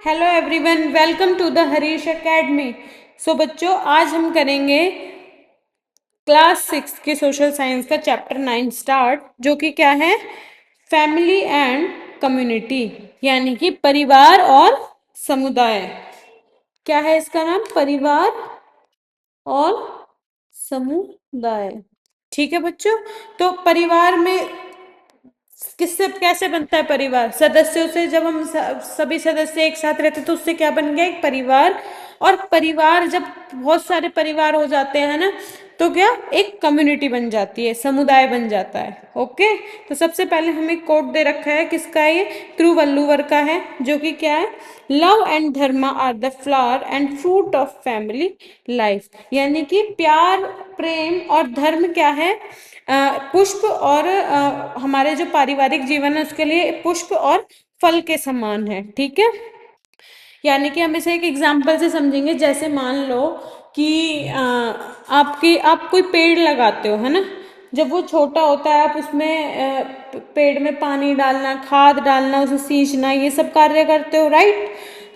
Hello everyone, welcome to the Harish academy. So बच्चों, आज हम करेंगे क्लास 6 के सोशल साइंस का चैप्टर 9 स्टार्ट, जो कि क्या है, फैमिली एंड कम्युनिटी, यानी कि परिवार और समुदाय। क्या है इसका नाम? परिवार और समुदाय। ठीक है बच्चों। तो परिवार में किससे कैसे बनता है परिवार? सदस्यों से। जब हम सभी सदस्य एक साथ रहते तो उससे क्या बन गया? एक परिवार। और परिवार जब बहुत सारे परिवार हो जाते हैं ना, तो क्या, एक कम्युनिटी बन जाती है, समुदाय बन जाता है। ओके। तो सबसे पहले हमें कोट दे रखा है, किसका है ये? तिरुवल्लुवर का है, जो कि क्या है, love and dharma are the flower and fruit of family life. यानी कि प्यार, प्रेम और धर्म क्या है? पुष्प और हमारे जो पारिवारिक जीवन है उसके लिए पुष्प और फल के समान है। ठीक है। यानी कि हम इसे एक एग्जाम्पल से समझेंगे। जैसे मान लो कि आप कोई पेड़ लगाते हो, है ना। जब वो छोटा होता है, आप उसमें पेड़ में पानी डालना, खाद डालना, उसे सींचना, ये सब कार्य करते हो, राइट।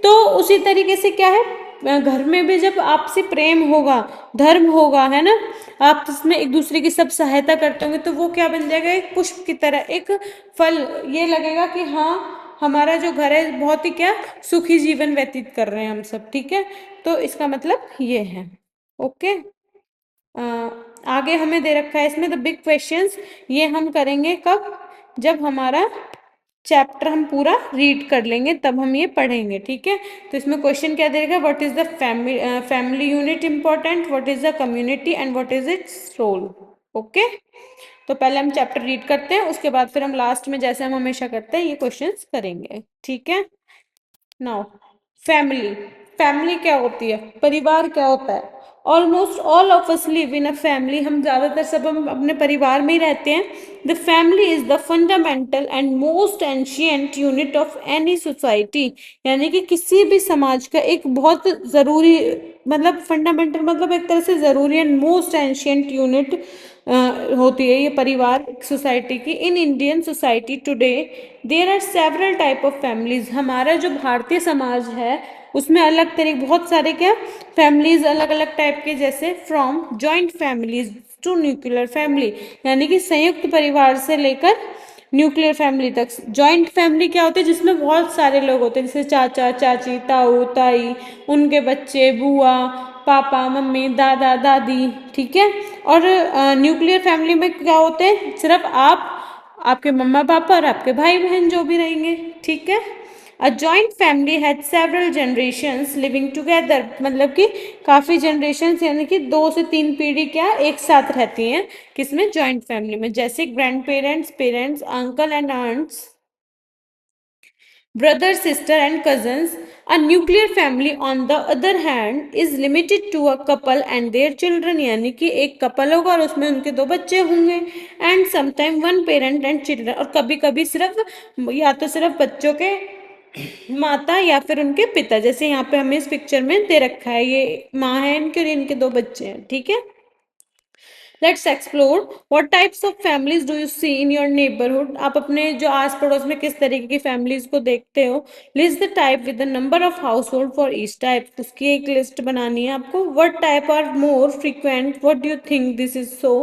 तो उसी तरीके से क्या है, घर में भी जब आपसी प्रेम होगा, धर्म होगा, है ना, आप इसमें एक दूसरे की सब सहायता करते होंगे, तो वो क्या बन जाएगा? एक पुष्प की तरह, एक फल। ये लगेगा कि हाँ, हमारा जो घर है बहुत ही क्या, सुखी जीवन व्यतीत कर रहे हैं हम सब। ठीक है। तो इसका मतलब ये है। ओके। आगे हमें दे रखा है इसमें द बिग क्वेश्चंस। ये हम करेंगे कब? जब हमारा चैप्टर हम पूरा रीड कर लेंगे तब हम ये पढ़ेंगे। ठीक है। तो इसमें क्वेश्चन क्या देगा? What is the family unit important, what is the community and what is its role. Okay. तो पहले हम चैप्टर रीड करते हैं, उसके बाद फिर हम लास्ट में, जैसे हम हमेशा करते हैं, ये क्वेश्चंस करेंगे। ठीक है। Now, family. फैमिली क्या होती है? परिवार क्या होता है? Almost all of us live in a family. हम ज़्यादातर सब हम अपने परिवार में ही रहते हैं। The family is the fundamental and most ancient unit of any society. यानी कि किसी भी समाज का एक बहुत ज़रूरी, मतलब फंडामेंटल मतलब एक तरह से ज़रूरी एंड मोस्ट एंशियंट यूनिट होती है ये परिवार सोसाइटी की। In Indian society today there are several type of families. हमारा जो भारतीय समाज है उसमें अलग तरीके, बहुत सारे क्या, फैमिलीज अलग अलग टाइप के, जैसे from joint families to nuclear family, यानी कि संयुक्त परिवार से लेकर न्यूक्लियर फैमिली तक। जॉइंट फैमिली क्या होती है? जिसमें बहुत सारे लोग होते हैं, जैसे चाचा चाची, ताऊ ताई, उनके बच्चे, बुआ, पापा मम्मी, दादा दादी। ठीक है। और न्यूक्लियर फैमिली में क्या होते हैं? सिर्फ आप, आपके मम्मा पापा और आपके भाई बहन जो भी रहेंगे। ठीक है। A joint family has several generations living together. मतलब कि काफ़ी जनरेशंस, यानी कि 2 से 3 पीढ़ी क्या एक साथ रहती हैं। किसमें? जॉइंट फैमिली में। जैसे grandparents, parents, uncle and aunts, brother, sister, and cousins. A nuclear family, on the other hand, is limited to a couple and their children. यानी कि एक कपल होगा और उसमें उनके 2 बच्चे होंगे। And sometime one parent and children. और कभी कभी सिर्फ, या तो सिर्फ बच्चों के माता या फिर उनके पिता। जैसे यहाँ पे हमें इस पिक्चर में दे रखा है, ये माँ है इनके और इनके 2 बच्चे हैं। ठीक है। Let's explore what types of families do you see in your neighbourhood. आप अपने जो आस पड़ोस में किस तरीके की फैमिलीज को देखते हो। List the type with the number of household for each type. उसकी एक लिस्ट बनानी है आपको। What type are more frequent, what do you think this is so.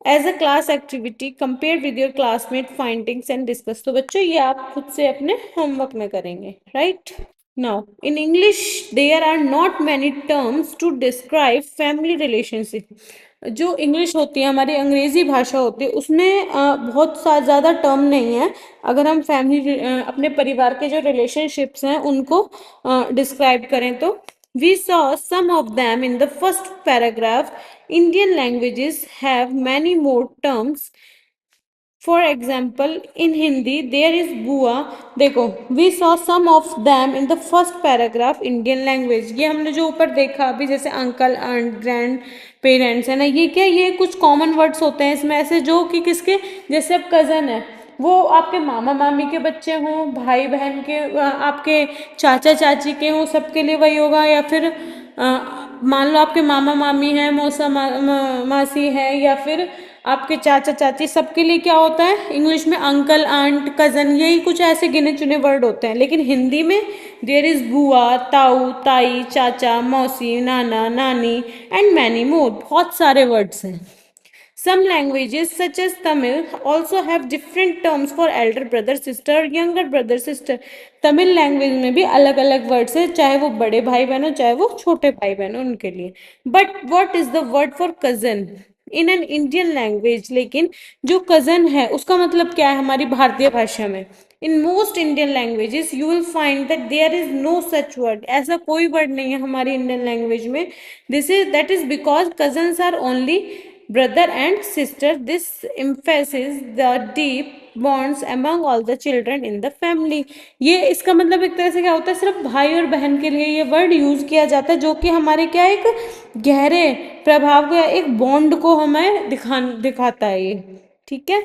As a class activity compare with your classmate findings and discuss. तो बच्चों, ये आप खुद से अपने होमवर्क में करेंगे, right. Now, in English, there are not many terms to describe family relationship. जो इंग्लिश होती है, हमारी अंग्रेजी भाषा होती है, उसमें बहुत सा ज़्यादा टर्म नहीं है। अगर हम फैमिली, अपने परिवार के जो रिलेशनशिप्स हैं उनको डिस्क्राइब करें तो we saw some of them in the first paragraph. Indian languages have many more terms. For example, in Hindi there is bua. देखो, we saw some of them in the first paragraph Indian language. ये हमने जो ऊपर देखा अभी, जैसे uncle aunt grand parents, है ना, ये क्या, ये कुछ कॉमन वर्ड्स होते हैं इसमें ऐसे, जो कि किसके, जैसे अब कज़न है, वो आपके मामा मामी के बच्चे हों, भाई बहन के, आपके चाचा चाची के हों, सबके लिए वही होगा। या फिर मान लो आपके मामा मामी हैं, मौसा मासी है, या फिर आपके चाचा चाची सबके लिए क्या होता है इंग्लिश में, अंकल आंट कजन, यही कुछ ऐसे गिने चुने वर्ड होते हैं। लेकिन हिंदी में देयर इज बुआ, ताऊ, ताई, चाचा, मौसी, नाना, नानी एंड मैनी मोर, बहुत सारे वर्ड्स हैं। Some languages, such as Tamil, also have different terms for elder brother, sister, younger brother, sister. Tamil language में भी अलग अलग वर्ड्स है, चाहे वो बड़े भाई बहन हो चाहे वो छोटे भाई बहन हो उनके लिए। But what is the word for cousin in an Indian language? लेकिन जो कजन है उसका मतलब क्या है हमारी भारतीय भाषा में? In most Indian languages you will find that there is no such word, ऐसा कोई वर्ड नहीं है हमारी इंडियन लैंग्वेज में। This is that is because cousins are only brother and sister. This emphasizes the deep bonds among all the children in the family. ये इसका मतलब एक तरह से क्या होता है, सिर्फ भाई और बहन के लिए ये वर्ड यूज किया जाता है, जो कि हमारे क्या एक गहरे प्रभाव को या एक बॉन्ड को हमें दिखाता है ये। ठीक है,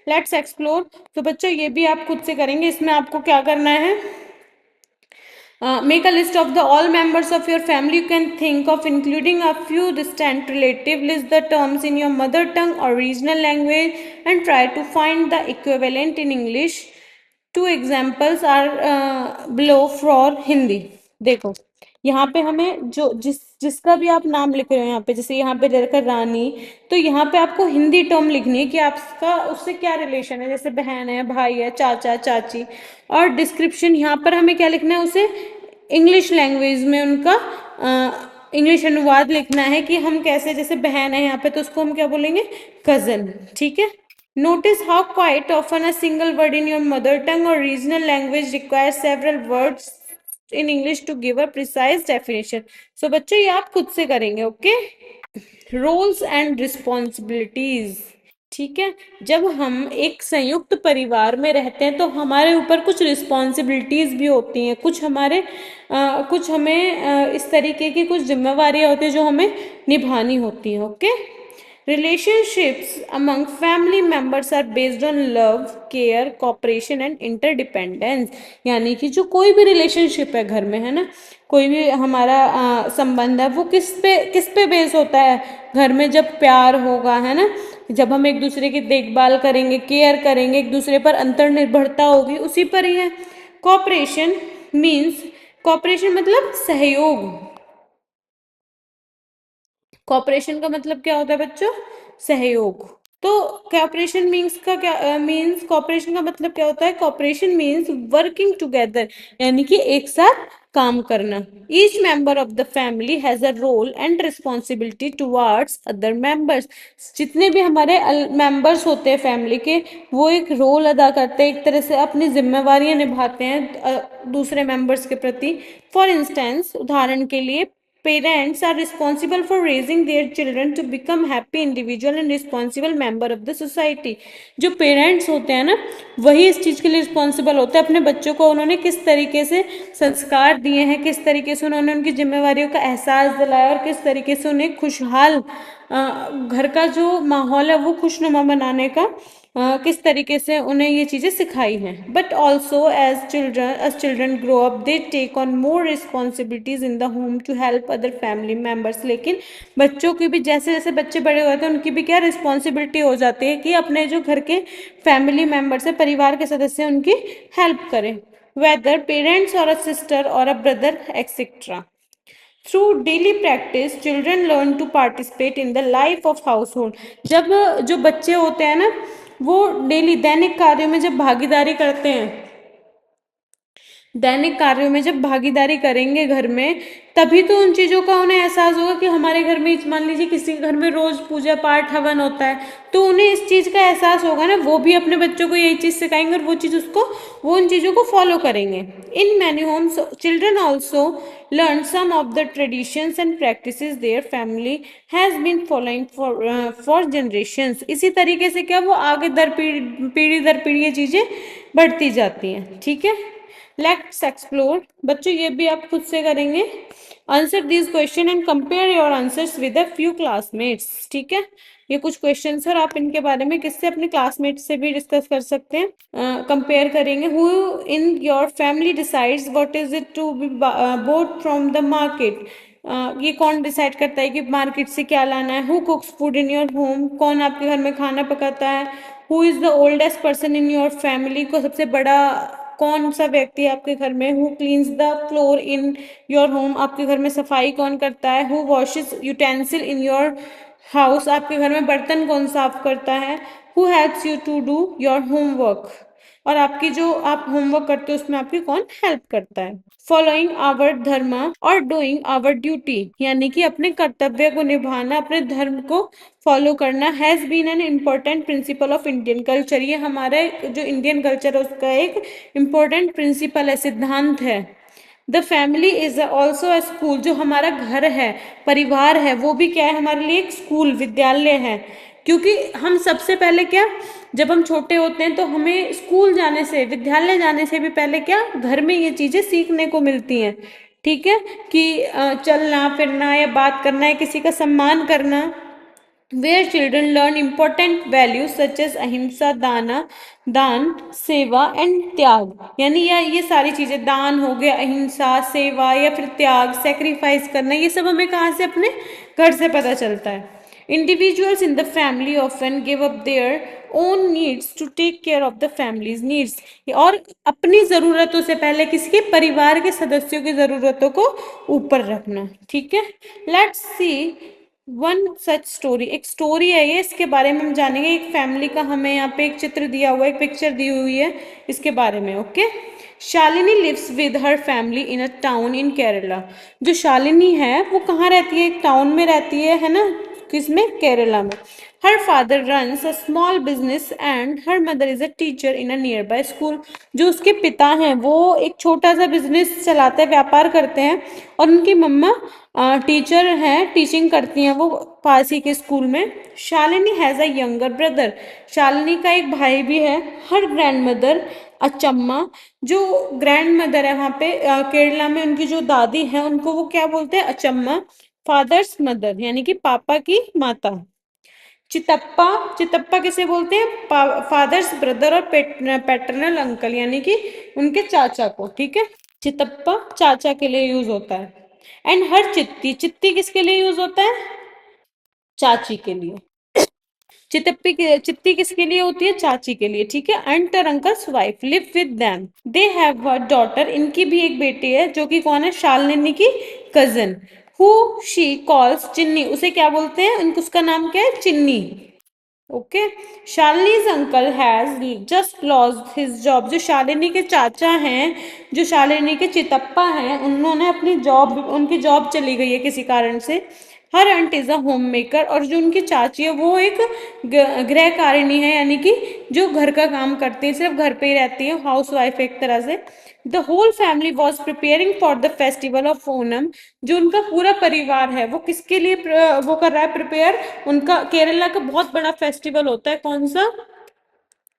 लेट्स एक्सप्लोर। तो बच्चों ये भी आप खुद से करेंगे, इसमें आपको क्या करना है, make a list of the all members of your family you can think of, including a few distant relative. List the terms in your mother tongue or regional language and try to find the equivalent in English. Two examples are below for Hindi. देखो यहाँ पे हमें जो जिसका भी आप नाम लिख रहे हो यहाँ पे, जैसे यहाँ पे दे रखा रानी, तो यहाँ पे आपको हिंदी टर्म लिखनी है कि आपका उससे क्या रिलेशन है, जैसे बहन है, भाई है, चाचा चाची। और डिस्क्रिप्शन यहाँ पर हमें क्या लिखना है, उसे इंग्लिश लैंग्वेज में उनका इंग्लिश अनुवाद लिखना है कि हम कैसे, जैसे बहन है यहाँ पे तो उसको हम क्या बोलेंगे, कजन। ठीक है, notice how quite often a single word in your mother tongue और regional language require several words in English to give a precise definition. So बच्चों ये आप खुद से करेंगे। Okay, roles and responsibilities. ठीक है, जब हम एक संयुक्त परिवार में रहते हैं तो हमारे ऊपर कुछ रिस्पॉन्सिबिलिटीज भी होती हैं, कुछ हमें इस तरीके की कुछ जिम्मेवारियां होती हैं जो हमें निभानी होती हैं। Okay, relationships among family members are based on love, care, cooperation and interdependence। यानी कि जो कोई भी रिलेशनशिप है घर में, है ना, कोई भी हमारा संबंध है, वो किस पे बेस होता है घर में? जब प्यार होगा, है ना, जब हम एक दूसरे की देखभाल करेंगे, केयर करेंगे, एक दूसरे पर अंतर्निर्भरता होगी, उसी पर ही है। कोऑपरेशन मीन्स, कोऑपरेशन मतलब सहयोग। कॉपरेशन का मतलब क्या होता है बच्चों? सहयोग। तो कॉपरेशन मीन्स का क्या मीन्स कॉपरेशन का मतलब क्या होता है? कॉपरेशन मीन्स वर्किंग टुगेदर, यानी कि एक साथ काम करना। Each member of the family has a role and responsibility towards other members. जितने भी हमारे मेंबर्स होते हैं फैमिली के, वो एक रोल अदा करते हैं, एक तरह से अपनी जिम्मेवारियां निभाते हैं दूसरे मेंबर्स के प्रति। फॉर इंस्टेंस, उदाहरण के लिए, parents are responsible for raising their children to become happy individual and responsible member of the society। जो पेरेंट्स होते हैं ना, वही इस चीज के लिए रिस्पॉन्सिबल होते हैं, अपने बच्चों को उन्होंने किस तरीके से संस्कार दिए हैं, किस तरीके से उन्होंने उनकी जिम्मेवारियों का एहसास दिलाया और किस तरीके से उन्हें खुशहाल घर का जो माहौल है वो खुशनुमा बनाने का किस तरीके से उन्हें ये चीजें सिखाई हैं। But also as children grow up they take on more responsibilities in the home to help other family members. लेकिन बच्चों की भी, जैसे जैसे बच्चे बड़े होते हैं, उनकी भी क्या रिस्पॉन्सिबिलिटी हो जाती है कि अपने जो घर के फैमिली मेंबर्स है, परिवार के सदस्य, उनकी हेल्प करें, वेदर पेरेंट्स और अ सिस्टर और a brother etcetera. Through daily practice children learn to participate in the life of household. जब जो बच्चे होते हैं ना, वो डेली दैनिक कार्यों में जब भागीदारी करते हैं, दैनिक कार्यों में जब भागीदारी करेंगे घर में, तभी तो उन चीज़ों का उन्हें एहसास होगा कि हमारे घर में, मान लीजिए किसी के घर में रोज पूजा पाठ हवन होता है, तो उन्हें इस चीज़ का एहसास होगा ना, वो भी अपने बच्चों को यही चीज़ सिखाएंगे और वो उन चीज़ों को फॉलो करेंगे। In many homes children also learn some of the traditions and practices their family has been following for generations। इसी तरीके से क्या वो आगे पीढ़ी दर पीढ़ी ये चीजें बढ़ती जाती हैं। ठीक है, लेट्स एक्सप्लोर। बच्चों ये भी आप खुद से करेंगे। Answer this question and compare your answers with a few classmates. ठीक है, ये कुछ क्वेश्चन और आप इनके बारे में किससे, अपने क्लासमेट से भी डिस्कस कर सकते हैं, कंपेयर करेंगे। Who in your family decides what is it to be bought from the market. ये कौन डिसाइड करता है कि मार्केट से क्या लाना है? Who कुक्स food in your home? कौन आपके घर में खाना पकाता है? Who is the oldest person in your family? को सबसे बड़ा कौन सा व्यक्ति है आपके घर में? Who cleans the floor in your home? आपके घर में सफाई कौन करता है? Who washes utensil in your house? आपके घर में बर्तन कौन साफ करता है? Who helps you to do your homework? और आपकी जो आप होमवर्क करते हो उसमें आपकी कौन हेल्प करता है? फॉलोइंग आवर धर्म और डूइंग आवर ड्यूटी, यानी कि अपने कर्तव्य को निभाना, अपने धर्म को फॉलो करना, has been an important principle of Indian culture. ये हमारे जो इंडियन कल्चर है उसका एक इम्पोर्टेंट प्रिंसिपल है, सिद्धांत है। The family is also a school, जो हमारा घर है, परिवार है, वो भी क्या है हमारे लिए? एक स्कूल, विद्यालय है। क्योंकि हम सबसे पहले क्या, जब हम छोटे होते हैं तो हमें स्कूल जाने से, विद्यालय जाने से भी पहले क्या, घर में ये चीजें सीखने को मिलती हैं। ठीक है, कि चलना फिरना या बात करना या किसी का सम्मान करना। where children learn important values such as अहिंसा, दान, सेवा एंड त्याग। यानी ये सारी चीजें, दान हो गया, अहिंसा, सेवा या फिर त्याग, सेक्रीफाइस करना, ये सब हमें कहाँ से? अपने घर से पता चलता है। Individuals in the family often give up their own needs to take care of the family's needs। और अपनी जरूरतों से पहले किसके? परिवार के सदस्यों की जरूरतों को ऊपर रखना। ठीक है, let's see one such story. एक स्टोरी है ये, इसके बारे में हम जानेंगे। एक फैमिली का हमें यहाँ पे एक चित्र दिया हुआ है, एक पिक्चर दी हुई है इसके बारे में। Okay, Shalini lives with her family in a town in Kerala. जो शालिनी है वो कहाँ रहती है? एक टाउन में रहती है ना? किसमें? केरला में। Her father runs a small business and her mother is a teacher in a near by school. जो उसके पिता हैं वो एक छोटा सा बिजनेस चलाते हैं, व्यापार करते हैं, और उनकी मम्मा टीचर हैं, टीचिंग करती हैं वो पास ही के स्कूल में। Shalini has a younger brother. Shalini का एक भाई भी है। हर ग्रैंड मदर अचम्मा। जो ग्रैंड मदर है वहाँ पे केरला में, उनकी जो दादी है उनको वो क्या बोलते हैं? अचम्मा। फादर्स मदर, यानी कि पापा की माता। चितप्पा, चितप्पा किसे बोलते हैं? फादर्स ब्रदर और पैटर्नल अंकल, यानी कि उनके चाचा को। ठीक है, चितप्पा चाचा के लिए यूज होता है। एंड हर चित्ती, चित्ती किसके लिए यूज होता है? चाची के लिए। चित्ती किसके लिए होती है? चाची के लिए। ठीक है, and their uncle's wife live with them, they have a daughter. इनकी भी एक बेटी है जो कि कौन है? शालिनी की कजन। हु शी कॉल्स चिन्नी। उसे क्या बोलते हैं? उनको, उसका नाम क्या है? चिन्नी। Okay, Shalini's uncle has just lost his job. जो शालिनी के चाचा हैं, जो शालिनी के चितप्पा हैं, उन्होंने अपनी जॉब, उनकी जॉब चली गई है किसी कारण से। Her aunt is a homemaker. और जो उनकी चाची है वो एक गृहकारिणी है, यानी कि जो घर का काम करती है, सिर्फ घर पे ही रहती है, हाउस वाइफ एक तरह से। The whole family was preparing for the festival of Onam. जो उनका पूरा परिवार है वो किसके लिए वो कर रहा है प्रिपेयर? उनका केरला का बहुत बड़ा फेस्टिवल होता है, कौन सा?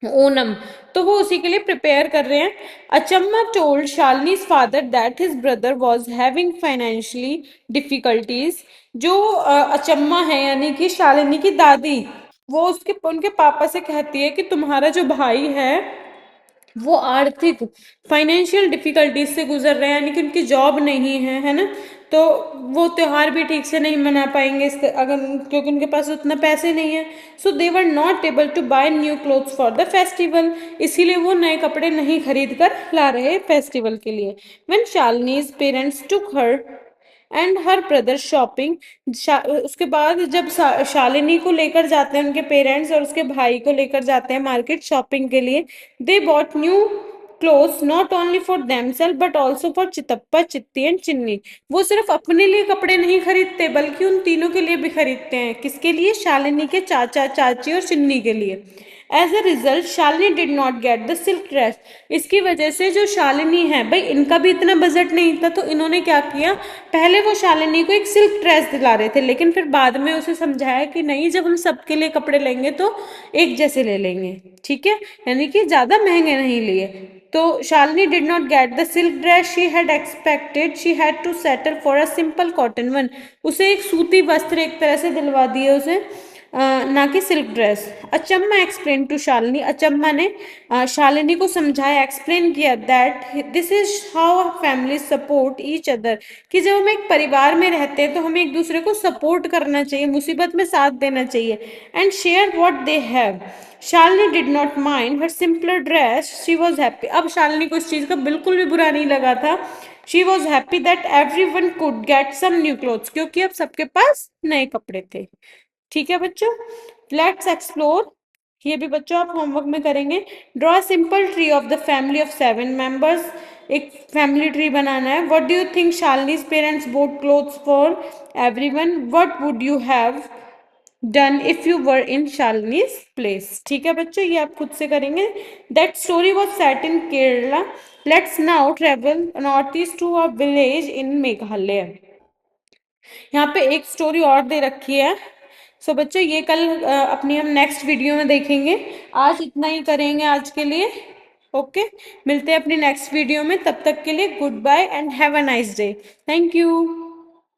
ओनम। तो वो उसी के लिए प्रिपेयर कर रहे हैं। Achamma told Shalini's father that his brother was having financially difficulties. जो अचम्मा है, यानी कि शालिनी की दादी, वो उसके उनके पापा से कहती है कि तुम्हारा जो भाई है वो आर्थिक, फाइनेंशियल डिफिकल्टीज से गुजर रहे हैं, यानी कि उनकी जॉब नहीं है ना? तो वो त्योहार भी ठीक से नहीं मना पाएंगे अगर, क्योंकि उनके पास उतना पैसे नहीं है। So they were not able to buy new clothes for the festival. इसीलिए वो नए कपड़े नहीं खरीद कर ला रहे फेस्टिवल के लिए। When Shalini's parents took her and her brother shopping. उसके बाद जब शालिनी को लेकर जाते हैं उनके पेरेंट्स, और उसके भाई को लेकर जाते हैं मार्केट शॉपिंग के लिए, they bought new clothes not only for themselves but also for Chithappa, Chithi and चिन्नी। वो सिर्फ अपने लिए कपड़े नहीं खरीदते बल्कि उन तीनों के लिए भी खरीदते हैं। किसके लिए? शालिनी के चाचा, चाची और चिन्नी के लिए। As a result Shalini did not get the silk dress. इसकी वजह से जो शालिनी है, भाई इनका भी इतना बजट नहीं था, तो इन्होंने क्या किया, पहले वो शालिनी को एक सिल्क ड्रेस दिला रहे थे, लेकिन फिर बाद में उसे समझाया कि नहीं, जब हम सबके लिए कपड़े लेंगे तो एक जैसे ले लेंगे। ठीक है, यानी कि ज्यादा महंगे नहीं लिए। तो Shalini did not get the silk dress she had expected, she had to settle for a simple cotton one. उसे एक सूती वस्त्र एक तरह से दिलवा दिए उसे, ना कि silk dress. Achamma explain to Shalini, Achamma ने शालिनी को समझाया, एक्सप्लेन किया that this is how family support each other, कि जब हम एक परिवार में रहते हैं तो हमें एक दूसरे को सपोर्ट करना चाहिए, मुसीबत में साथ देना चाहिए, and share what they have. Shalini did not mind her simpler dress, she was happy. अब शालिनी को इस चीज का बिल्कुल भी बुरा नहीं लगा था। She was happy that everyone could get some new clothes, क्योंकि अब सबके पास नए कपड़े थे। ठीक है बच्चों, लेट्स एक्सप्लोर। ये भी बच्चों आप होमवर्क में करेंगे। Draw a simple tree of the family of 7 members, एक फैमिली ट्री बनाना है। What do you think Shalini's parents bought clothes for everyone, what would you have done if you were in Shalini's place. ठीक है बच्चों, ये आप खुद से करेंगे। That story was set in Kerala, let's now travel north east to a village in Meghalaya. यहाँ पे एक स्टोरी और दे रखी है। सो बच्चों ये कल अपनी हम नेक्स्ट वीडियो में देखेंगे। आज इतना ही करेंगे आज के लिए। ओके, मिलते हैं अपनी नेक्स्ट वीडियो में, तब तक के लिए goodbye and have a nice day. Thank you.